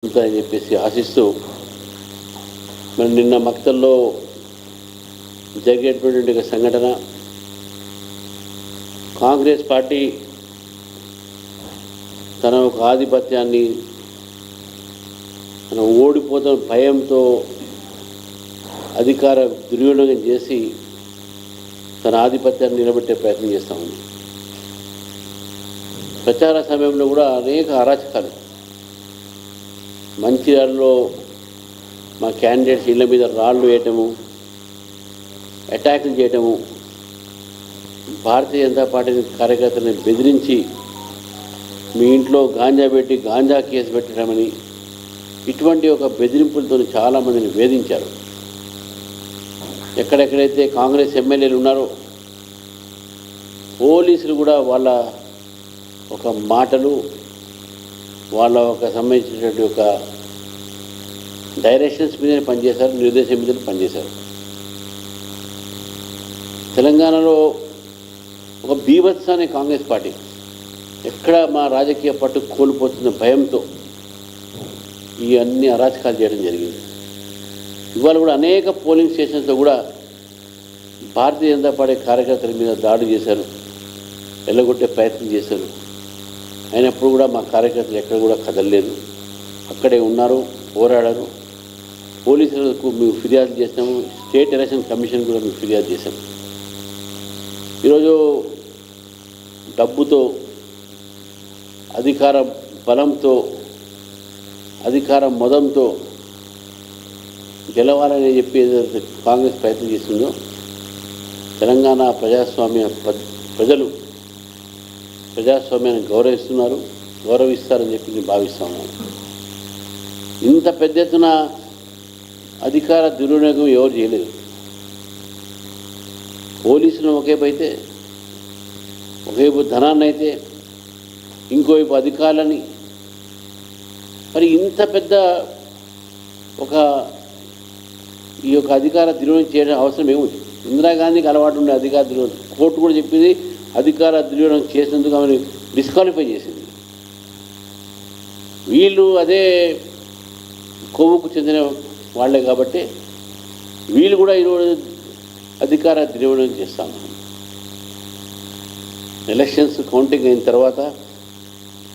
అని చెప్పేసి ఆశిస్తూ మరి నిన్న మక్తల్లో జరిగేటువంటి ఒక సంఘటన కాంగ్రెస్ పార్టీ తన ఒక ఆధిపత్యాన్ని తన ఓడిపోతున్న భయంతో అధికార దుర్వినియోగం చేసి తన ఆధిపత్యాన్ని నిలబెట్టే ప్రయత్నం చేస్తూ ఉంది. ప్రచార సమయంలో కూడా అనేక అరాచకాలు, మంచిర్యాలలో మా క్యాండిడేట్స్ ఇళ్ళ మీద రాళ్ళు వేయటము, అటాకులు చేయటము, భారతీయ జనతా పార్టీ కార్యకర్తలను బెదిరించి మీ ఇంట్లో గాంజా పెట్టి గాంజా కేసు పెట్టడమని ఇటువంటి ఒక బెదిరింపులతో చాలామందిని వేధించారు. ఎక్కడెక్కడైతే కాంగ్రెస్ ఎమ్మెల్యేలు ఉన్నారో పోలీసులు కూడా వాళ్ళ ఒక మాటలు, వాళ్ళ ఒక సంబంధించినటువంటి ఒక డైరెక్షన్స్ మీదనే పనిచేశారు, నిర్దేశం మీద పనిచేశారు. తెలంగాణలో ఒక బీభత్సాన్ని కాంగ్రెస్ పార్టీ ఎక్కడ మా రాజకీయ పట్టు కోల్పోతున్న భయంతో ఈ అన్ని అరాచకాలు చేయడం జరిగింది. ఇవాళ కూడా అనేక పోలింగ్ స్టేషన్స్లో కూడా భారతీయ జనతా పార్టీ కార్యకర్తల మీద దాడి చేశారు, వెళ్ళగొట్టే ప్రయత్నం చేశారు. అయినప్పుడు కూడా మా కార్యకర్తలు ఎక్కడ కూడా కదలలేదు, అక్కడే ఉన్నారు, పోరాడారు. పోలీసులకు మేము ఫిర్యాదు చేసాము, స్టేట్ ఎలక్షన్ కమిషన్ కూడా మేము ఫిర్యాదు చేశాము. ఈరోజు డబ్బుతో, అధికార బలంతో, అధికార మదంతో గెలవాలని చెప్పి ఏదైతే కాంగ్రెస్ ప్రయత్నం చేస్తుందో తెలంగాణ ప్రజాస్వామ్య ప్రజలు ప్రజాస్వామ్యాన్ని గౌరవిస్తారని చెప్పి నేను భావిస్తా ఉన్నాను. ఇంత పెద్ద ఎత్తున అధికార దుర్వినియోగం ఎవరు చేయలేదు. పోలీసులు ఒకవైపు అయితే, ఒకవైపు ధనాన్ని అయితే, ఇంకోవైపు అధికారులని, మరి ఇంత పెద్ద ఒక ఈ యొక్క అధికార దుర్వినియోగం చేయడం అవసరం ఏముంది? ఇందిరాగాంధీకి అలవాటు ఉండే అధికార దుర్వినియోగం, కోర్టు కూడా చెప్పింది అధికార దుర్వినియోగం చేసినందుకు ఆమెను డిస్క్వాలిఫై చేసింది. వీళ్ళు అదే కొవ్వుకు చెందిన వాళ్ళే కాబట్టి వీళ్ళు కూడా ఈరోజు అధికార దుర్వినియోగం చేస్తాము. ఎలక్షన్స్ కౌంటింగ్ అయిన తర్వాత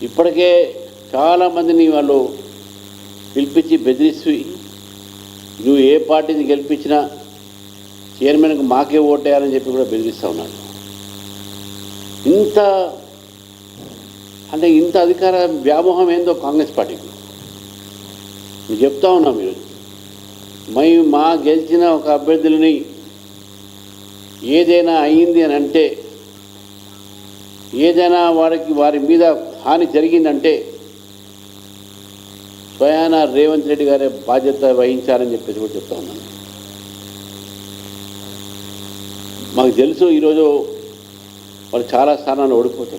ఇప్పటికే చాలామందిని వాళ్ళు పిలిపించి బెదిరిస్తూ, నువ్వు ఏ పార్టీని గెలిపించినా చైర్మన్కి మాకే ఓటేయాలని చెప్పి కూడా బెదిరిస్తూ ఉన్నారు. ఇంత అధికార వ్యామోహం ఏందో కాంగ్రెస్ పార్టీకి మేము చెప్తా ఉన్నాం. ఈరోజు మా గెలిచిన ఒక అభ్యర్థులని ఏదైనా అయ్యింది అని అంటే, ఏదైనా వారి మీద హాని జరిగిందంటే స్వయాన రేవంత్ రెడ్డి గారే బాధ్యత వహించారని చెప్పేసి కూడా చెప్తా ఉన్నాను. మాకు తెలుసు ఈరోజు వాళ్ళు చాలా స్థానాల్లో ఓడిపోతారు.